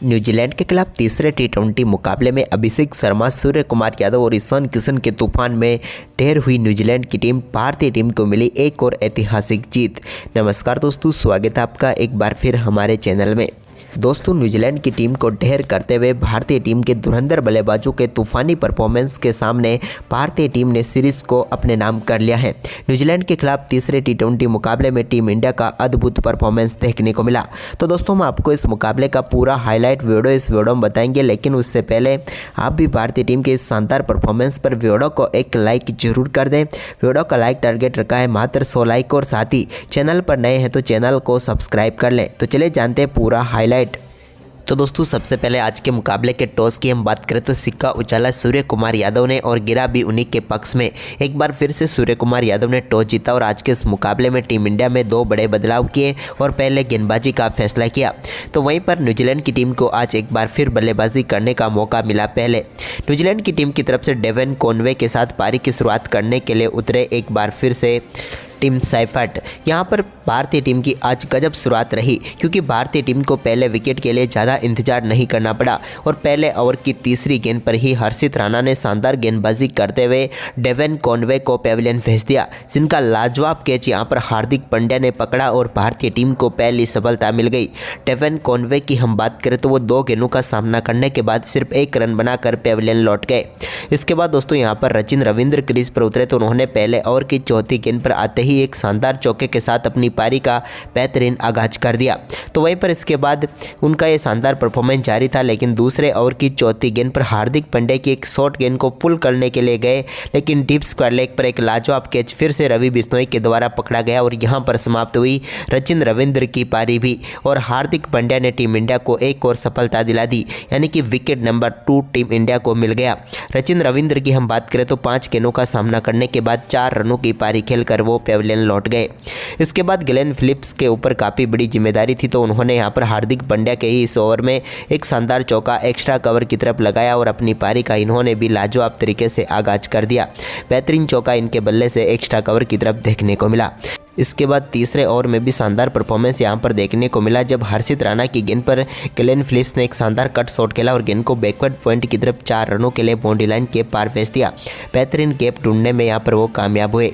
New Zealand के खिलाफ तीसरे टी20 मुकाबले में अभिषेक शर्मा, सूर्य कुमार यादव और ईशान किशन के तूफान में ढेर हुई न्यूजीलैंड की टीम भारतीय टीम को मिली एक और ऐतिहासिक जीत। नमस्कार दोस्तों, स्वागत है आपका एक बार फिर हमारे चैनल में। दोस्तों, न्यूजीलैंड की टीम को ढेर करते हुए भारतीय टीम के धुरंधर बल्लेबाजों के तूफानी परफॉर्मेंस के सामने भारतीय टीम ने सीरीज को अपने नाम कर लिया है। न्यूजीलैंड के खिलाफ तीसरे टी20 मुकाबले में टीम इंडिया का अद्भुत परफॉर्मेंस देखने को मिला। तो दोस्तों, हम आपको इस मुकाबले का पूरा हाईलाइट वीडियो इस वीडियो में बताएंगे, लेकिन उससे पहले आप भी भारतीय टीम के इस शानदार परफॉर्मेंस पर वीडियो को एक लाइक जरूर कर दें। वीडियो का लाइक टारगेट रखा है मात्र 100 लाइक, और साथ ही चैनल पर नए हैं तो चैनल को सब्सक्राइब कर लें। तो चलिए जानते हैं पूरा हाईलाइट। तो दोस्तों, सबसे पहले आज के मुकाबले के टॉस की हम बात करें तो सिक्का उछाला सूर्य कुमार यादव ने और गिरा भी उन्हीं के पक्ष में। एक बार फिर से सूर्य कुमार यादव ने टॉस जीता और आज के इस मुकाबले में टीम इंडिया में 2 बड़े बदलाव किए और पहले गेंदबाजी का फैसला किया। तो वहीं पर न्यूजीलैंड की टीम को आज एक बार फिर बल्लेबाजी करने का मौका मिला। पहले न्यूजीलैंड की टीम की तरफ से डेवन कॉनवे के साथ पारी की शुरुआत करने के लिए उतरे एक बार फिर से टिम साइफर्ट। यहाँ पर भारतीय टीम की आज गजब शुरुआत रही, क्योंकि भारतीय टीम को पहले विकेट के लिए ज़्यादा इंतजार नहीं करना पड़ा और पहले ओवर की तीसरी गेंद पर ही हर्षित राणा ने शानदार गेंदबाजी करते हुए डेवन कॉनवे को पेविलियन भेज दिया, जिनका लाजवाब कैच यहाँ पर हार्दिक पांड्या ने पकड़ा और भारतीय टीम को पहली सफलता मिल गई। डेवन कॉनवे की हम बात करें तो वो 2 गेंदों का सामना करने के बाद सिर्फ 1 रन बनाकर पेविलियन लौट गए। इसके बाद दोस्तों, यहाँ पर सचिन रविंद्र क्रीज पर उतरे तो उन्होंने पहले ओवर की चौथी गेंद पर आते ही एक शानदार चौके के साथ अपनी पारी का बेहतरीन आगाज कर दिया। तो वहीं पर इसके बाद उनका ये शानदार परफॉर्मेंस जारी था, लेकिन दूसरे ओवर की चौथी गेंद पर हार्दिक पांड्या की एक शॉर्ट गेंद को पुल करने के लिए गए, लेकिन डीप स्क्वायर लेग पर एक लाजवाब कैच फिर से रवि बिश्नोई के द्वारा पकड़ा गया और यहां पर समाप्त हुई सचिन रविंद्र की पारी भी, और हार्दिक पांड्या ने टीम इंडिया को एक और सफलता दिला दी, यानी कि विकेट नंबर 2 टीम इंडिया को मिल गया। सचिन रविंद्र की हम बात करें तो 5 गेंदों का सामना करने के बाद 4 रनों की पारी खेलकर वो पेविलियन लौट गए। इसके बाद ग्लेन फिलिप्स के ऊपर काफ़ी बड़ी जिम्मेदारी थी, तो उन्होंने यहां पर हार्दिक पांड्या के ही इस ओवर में एक शानदार चौका एक्स्ट्रा कवर की तरफ लगाया और अपनी पारी का इन्होंने भी लाजवाब तरीके से आगाज कर दिया। बेहतरीन चौका इनके बल्ले से एक्स्ट्रा कवर की तरफ देखने को मिला। इसके बाद तीसरे ओवर में भी शानदार परफॉर्मेंस यहां पर देखने को मिला, जब हर्षित राणा की गेंद पर ग्लेन फिलिप्स ने एक शानदार कट शॉट खेला और गेंद को बैकवर्ड पॉइंट की तरफ 4 रनों के लिए बाउंड्री लाइन के पार भेज दिया। बेहतरीन गैप ढूंढने में यहां पर वो कामयाब हुए।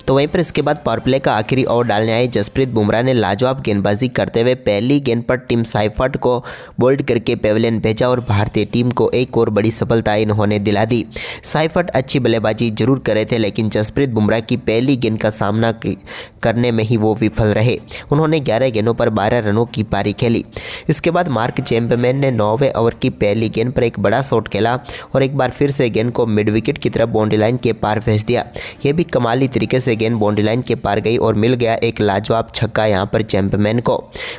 तो वहीं पर इसके बाद पावर प्ले का आखिरी ओवर डालने आए जसप्रीत बुमराह ने लाजवाब गेंदबाजी करते हुए पहली गेंद पर टिम साइफर्ट को बोल्ड करके पेविलियन भेजा और भारतीय टीम को एक और बड़ी सफलता इन्होंने दिला दी। साइफर्ट अच्छी बल्लेबाजी जरूर कर रहे थे, लेकिन जसप्रीत बुमराह की पहली गेंद का सामना करने में ही वो विफल रहे। उन्होंने 11 गेंदों पर 12 रनों की पारी खेली। इसके बाद मार्क चैंपमैन ने 9वें ओवर की पहली गेंद पर एक बड़ा शॉट खेला और एक बार फिर से गेंद को मिड विकेट की तरफ बाउंड्री लाइन के पार भेज दिया। यह भी कमाली तरीके से गेंद बाउंड्री लाइन के पार गई और मिल गया एक लाजवाब छक्का यहां पर चैंपमैन को।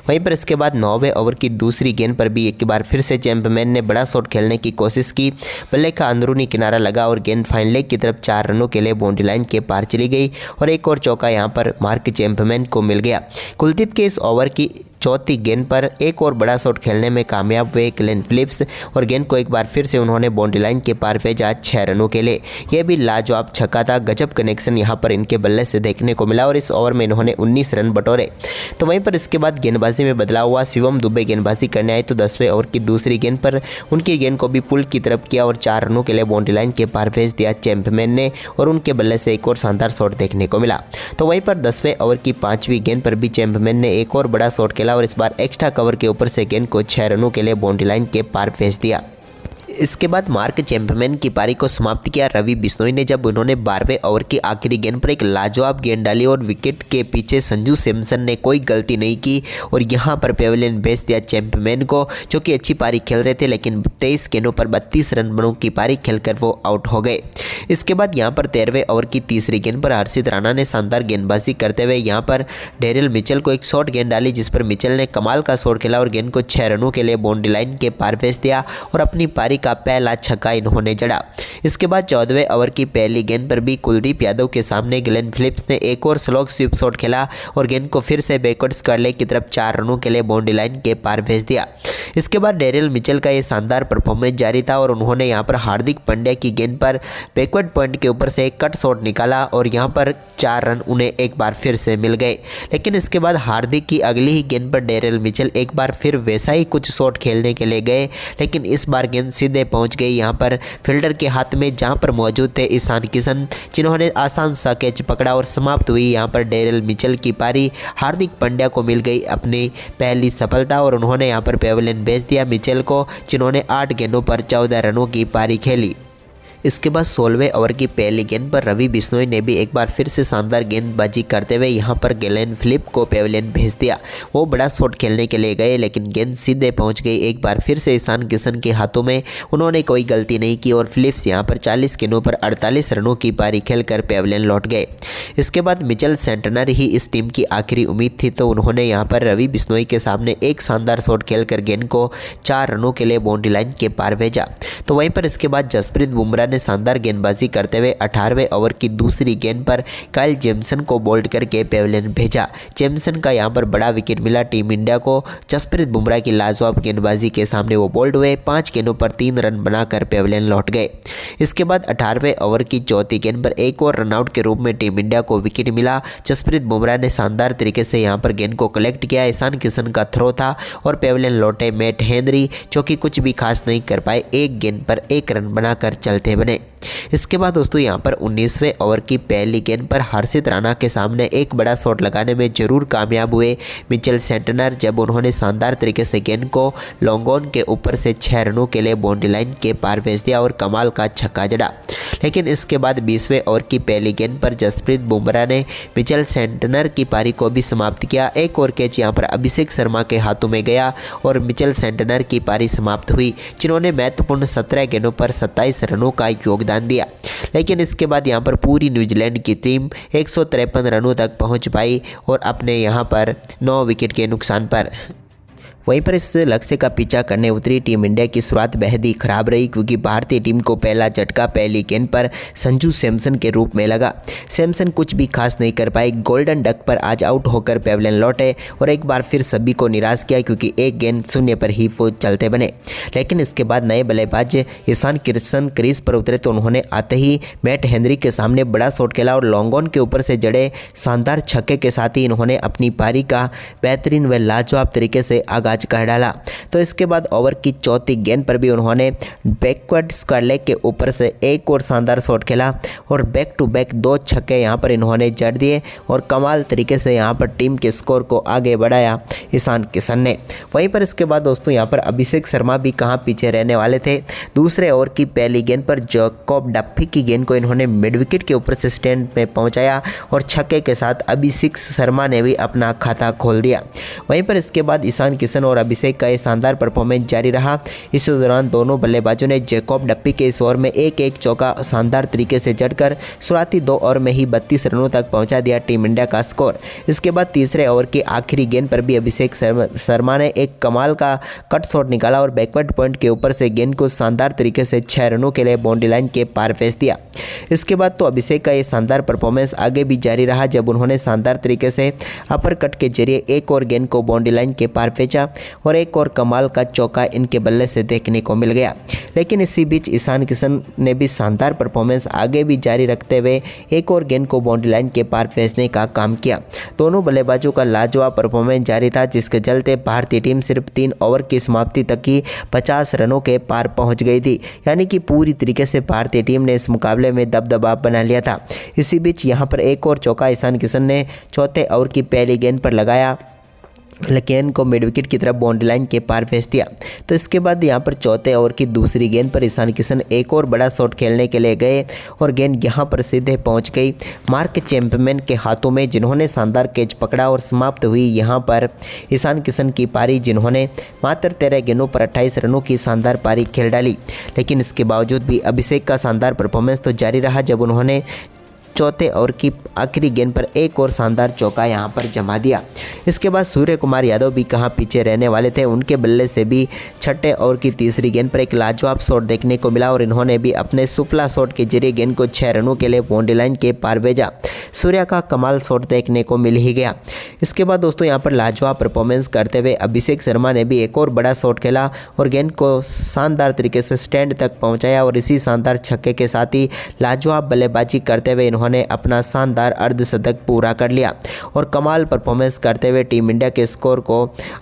वहीं पर इसके बाद 9वें ओवर की दूसरी गेंद पर भी एक बार फिर से चैंपमैन ने बड़ा शॉट खेलने की कोशिश की। बल्ले का अंदरूनी किनारा लगा और गेंद फाइन लेग की तरफ 4 रनों के लिए बाउंड्री लाइन के पार चली गई और एक और चौका यहां पर मार्क चैंपमैन को मिल गया। कुलदीप के इस ओवर की चौथी गेंद पर एक और बड़ा शॉट खेलने में कामयाब हुए ग्लेन फिलिप्स और गेंद को एक बार फिर से उन्होंने बाउंड्री लाइन के पार भेजा 6 रनों के लिए। यह भी लाजवाब छक्का था। गजब कनेक्शन यहां पर इनके बल्ले से देखने को मिला और इस ओवर में इन्होंने 19 रन बटोरे। तो वहीं पर इसके बाद गेंदबाजी में बदलाव हुआ। शिवम दुबे गेंदबाजी करने आए तो 10वें ओवर की दूसरी गेंद पर उनकी गेंद को भी पुल की तरफ किया और 4 रनों के लिए बाउंड्री लाइन के पार भेज दिया चैंपमैन ने और उनके बल्ले से एक और शानदार शॉट देखने को मिला। तो वहीं पर 10वें ओवर की 5वीं गेंद पर भी चैंपमैन ने एक और बड़ा शॉट खेला और इस बार एक्स्ट्रा कवर के ऊपर से गेंद को 6 रनों के लिए बाउंड्री लाइन के पार भेज दिया। इसके बाद मार्क चैंपमैन की पारी को समाप्त किया रवि बिश्नोई ने, जब उन्होंने 12वें ओवर की आखिरी गेंद पर एक लाजवाब गेंद डाली और विकेट के पीछे संजू सैमसन ने कोई गलती नहीं की और यहां पर पेविलियन भेज दिया चैंपमैन को, जो कि अच्छी पारी खेल रहे थे, लेकिन 23 गेंदों पर 32 रनों की पारी खेलकर वो आउट हो गए। इसके बाद यहां पर 13वें ओवर की तीसरी गेंद पर हर्षित राणा ने शानदार गेंदबाजी करते हुए यहां पर डेरिल मिचेल को एक शॉर्ट गेंद डाली, जिस पर मिचेल ने कमाल का शॉट खेला और गेंद को 6 रनों के लिए बाउंड्री लाइन के पार भेज दिया और अपनी पारी का पहला छक्का इन्होंने जड़ा। इसके बाद 14वें ओवर की पहली गेंद पर भी कुलदीप यादव के सामने ग्लेन फिलिप्स ने एक और स्लो स्वीप शॉट खेला और गेंद को फिर से बैकवर्ड स्क्वायर की तरफ 4 रनों के लिए बाउंड्री लाइन के पार भेज दिया। इसके बाद डेरिल मिचेल का ये शानदार परफॉर्मेंस जारी था और उन्होंने यहाँ पर हार्दिक पांड्या की गेंद पर बैकवर्ड पॉइंट के ऊपर से एक कट शॉट निकाला और यहाँ पर 4 रन उन्हें एक बार फिर से मिल गए। लेकिन इसके बाद हार्दिक की अगली ही गेंद पर डेरिल मिचेल एक बार फिर वैसा ही कुछ शॉट खेलने के लिए गए, लेकिन इस बार गेंद सीधे पहुंच गई यहाँ पर फील्डर के हाथ में, जहां पर मौजूद थे ईशान किशन, जिन्होंने आसान सा कैच पकड़ा और समाप्त हुई यहाँ पर डेरिल मिचेल की पारी। हार्दिक पांड्या को मिल गई अपनी पहली सफलता और उन्होंने यहाँ पर पेविलियन भेज दिया मिचेल को, जिन्होंने 8 गेंदों पर 14 रनों की पारी खेली। इसके बाद 16वें ओवर की पहली गेंद पर रवि बिश्नोई ने भी एक बार फिर से शानदार गेंदबाजी करते हुए यहां पर ग्लेन फिलिप को पेविलियन भेज दिया। वो बड़ा शॉट खेलने के लिए गए, लेकिन गेंद सीधे पहुंच गई एक बार फिर से ईशान किशन के हाथों में। उन्होंने कोई गलती नहीं की और फिलिप्स यहां पर 40 गेंदों पर 48 रनों की पारी खेलकर पेविलियन लौट गए। इसके बाद मिचेल सेंटनर ही इस टीम की आखिरी उम्मीद थी, तो उन्होंने यहाँ पर रवि बिश्नोई के सामने एक शानदार शॉट खेलकर गेंद को 4 रनों के लिए बाउंड्री लाइन के पार भेजा। तो वहीं पर इसके बाद जसप्रीत बुमराह ने शानदार गेंदबाजी करते हुए 18वें ओवर की दूसरी गेंद पर काइल जेमसन को बोल्ड करके पेविलियन भेजा। जेमसन का यहां पर बड़ा विकेट मिला टीम इंडिया को। जसप्रीत बुमराह की लाजवाब गेंदबाजी के सामने वो बोल्ड हुए, 5 गेंदों पर 3 रन बनाकर पेविलियन लौट गए। इसके बाद 18वें ओवर की चौथी गेंद पर एक और रनआउट के रूप में टीम इंडिया को विकेट मिला। जसप्रीत बुमराह ने शानदार तरीके से यहां पर गेंद को कलेक्ट किया। ईशान किशन का थ्रो था और पेविलियन लौटे मैट हेनरी, जो कि कुछ भी खास नहीं कर पाए, एक गेंद पर 1 रन बनाकर चलते बने। इसके बाद दोस्तों यहाँ पर 19वें ओवर की पहली गेंद पर हर्षित राणा के सामने एक बड़ा शॉट लगाने में जरूर कामयाब हुए मिचेल सेंटनर, जब उन्होंने शानदार तरीके से गेंद को लॉन्ग ऑन के ऊपर से 6 रनों के लिए बाउंड्री लाइन के पार भेज दिया और कमाल का छक्का जड़ा। लेकिन इसके बाद 20वें ओवर की पहली गेंद पर जसप्रीत बुमराह ने मिचेल सेंटनर की पारी को भी समाप्त किया। एक और कैच यहाँ पर अभिषेक शर्मा के हाथों में गया और मिचेल सेंटनर की पारी समाप्त हुई, जिन्होंने महत्वपूर्ण 17 गेंदों पर 27 रनों का योगदान दिया। लेकिन इसके बाद यहां पर पूरी न्यूजीलैंड की टीम 153 रनों तक पहुंच पाई और अपने यहां पर 9 विकेट के नुकसान पर। वहीं पर इस लक्ष्य का पीछा करने उतरी टीम इंडिया की शुरुआत बेहद ही खराब रही, क्योंकि भारतीय टीम को पहला झटका पहली गेंद पर संजू सैमसन के रूप में लगा। सैमसन कुछ भी खास नहीं कर पाए, गोल्डन डक पर आज आउट होकर पेविलियन लौटे और एक बार फिर सभी को निराश किया, क्योंकि एक गेंद शून्य पर ही वो चलते बने। लेकिन इसके बाद नए बल्लेबाज ईशान किशन क्रीज पर उतरे तो उन्होंने आते ही मैट हेनरी के सामने बड़ा शॉट खेला और लॉन्ग ऑन के ऊपर से जड़े शानदार छक्के के साथ ही इन्होंने अपनी पारी का बेहतरीन व लाजवाब तरीके से आगाज कर डाला। तो इसके बाद ओवर की चौथी गेंद पर भी उन्होंने बैकवर्ड स्क्वायर लेग के ऊपर से एक और शानदार शॉट खेला और बैक टू बैक 2 छक्के यहां पर इन्होंने जड़ दिए और कमाल तरीके से यहां पर टीम के स्कोर को आगे बढ़ाया ईशान किशन ने। वहीं पर इसके बाद दोस्तों यहां पर अभिषेक शर्मा भी कहां पीछे रहने वाले थे। दूसरे ओवर की पहली गेंद पर जैकब डफी की गेंद को इन्होंने मिड विकेट के ऊपर से स्टैंड में पहुंचाया और छक्के के साथ अभिषेक शर्मा ने भी अपना खाता खोल दिया। वहीं पर इसके बाद ईशान किशन और अभिषेक का ये शानदार परफॉर्मेंस जारी रहा। इस दौरान दोनों बल्लेबाजों ने जैकब डफी के इस ओवर में एक चौका शानदार तरीके से जड़कर शुरुआती 2 ओवर में ही 32 रनों तक पहुंचा दिया टीम इंडिया का स्कोर। इसके बाद तीसरे ओवर की आखिरी गेंद पर भी अभिषेक शर्मा ने एक कमाल का कट शॉट निकाला और बैकवर्ड पॉइंट के ऊपर से गेंद को शानदार तरीके से 6 रनों के लिए बाउंड्री लाइन के पार भेज दिया। इसके बाद तो अभिषेक का ये शानदार परफॉर्मेंस आगे भी जारी रहा, जब उन्होंने शानदार तरीके से अपर कट के जरिए एक और गेंद को बाउंड्री लाइन के पार भेजा और एक और कमाल का चौका इनके बल्ले से देखने को मिल गया। लेकिन इसी बीच ईशान किशन ने भी शानदार परफॉर्मेंस आगे भी जारी रखते हुए एक और गेंद को बाउंड्री लाइन के पार भेजने का काम किया। दोनों बल्लेबाजों का लाजवाब परफॉर्मेंस जारी था, जिसके चलते भारतीय टीम सिर्फ 3 ओवर की समाप्ति तक ही 50 रनों के पार पहुंच गई थी। यानी कि पूरी तरीके से भारतीय टीम ने इस मुकाबले में दबदबा बना लिया था। इसी बीच यहां पर एक और चौका ईशान किशन ने चौथे ओवर की पहली गेंद पर लगाया, गेंद को मिड विकेट की तरफ बाउंड्री लाइन के पार भेज दिया। तो इसके बाद यहाँ पर चौथे ओवर की दूसरी गेंद पर ईशान किशन एक और बड़ा शॉट खेलने के लिए गए और गेंद यहाँ पर सीधे पहुँच गई मार्क चैंपमैन के हाथों में, जिन्होंने शानदार कैच पकड़ा और समाप्त हुई यहाँ पर ईशान किशन की पारी, जिन्होंने मात्र 13 गेंदों पर 28 रनों की शानदार पारी खेल डाली। लेकिन इसके बावजूद भी अभिषेक का शानदार परफॉर्मेंस तो जारी रहा, जब उन्होंने चौथे ओवर की आखिरी गेंद पर एक और शानदार चौका यहां पर जमा दिया। इसके बाद सूर्य कुमार यादव भी कहां पीछे रहने वाले थे, उनके बल्ले से भी छठे ओवर की तीसरी गेंद पर एक लाजवाब शॉट देखने को मिला और इन्होंने भी अपने सुपला शॉट के जरिए गेंद को 6 रनों के लिए बाउंड्री लाइन के पार भेजा। सूर्या का कमाल शॉट देखने को मिल ही गया। इसके बाद दोस्तों यहां पर लाजवाब परफॉर्मेंस करते हुए अभिषेक शर्मा ने भी एक और बड़ा शॉट खेला और गेंद को शानदार तरीके से स्टैंड तक पहुंचाया और इसी शानदार छक्के के साथ ही लाजवाब बल्लेबाजी करते हुए इन्होंने अपना शानदार अर्धशतक पूरा कर लिया और कमाल परफॉर्मेंस करते हुए टीम इंडिया के स्कोर को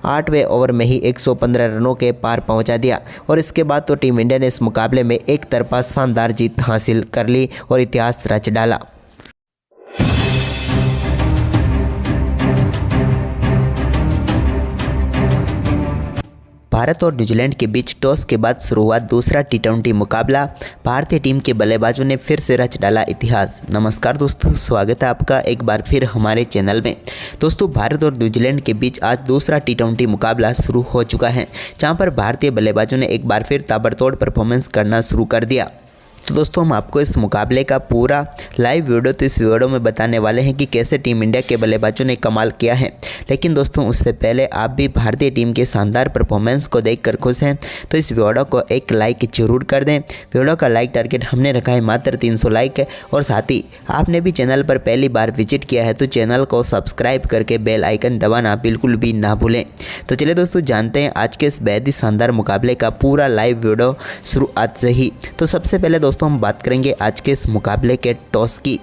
8वें ओवर में ही 115 रनों के पार पहुंचा दिया और इसके बाद तो टीम इंडिया ने इस मुकाबले में एक तरफा शानदार जीत हासिल कर ली और इतिहास रच डाला। भारत और न्यूजीलैंड के बीच टॉस के बाद शुरू हुआ दूसरा टी20 मुकाबला। भारतीय टीम के बल्लेबाजों ने फिर से रच डाला इतिहास। नमस्कार दोस्तों, स्वागत है आपका एक बार फिर हमारे चैनल में। दोस्तों भारत और न्यूजीलैंड के बीच आज दूसरा टी20 मुकाबला शुरू हो चुका है, जहां पर भारतीय बल्लेबाजों ने एक बार फिर ताबड़तोड़ परफॉर्मेंस करना शुरू कर दिया। तो दोस्तों हम आपको इस मुकाबले का पूरा लाइव वीडियो तो इस वीडियो में बताने वाले हैं कि कैसे टीम इंडिया के बल्लेबाजों ने कमाल किया है। लेकिन दोस्तों उससे पहले आप भी भारतीय टीम के शानदार परफॉर्मेंस को देखकर खुश हैं तो इस वीडियो को एक लाइक जरूर कर दें। वीडियो का लाइक टारगेट हमने रखा है मात्र 300 लाइक और साथ ही आपने भी चैनल पर पहली बार विजिट किया है तो चैनल को सब्सक्राइब करके बेल आइकन दबाना बिल्कुल भी ना भूलें। तो चलिए दोस्तों जानते हैं आज के इस बेहद ही शानदार मुकाबले का पूरा लाइव वीडियो शुरुआत से ही। तो सबसे पहले दोस्तों हम बात करेंगे आज के इस मुकाबले के टॉस की।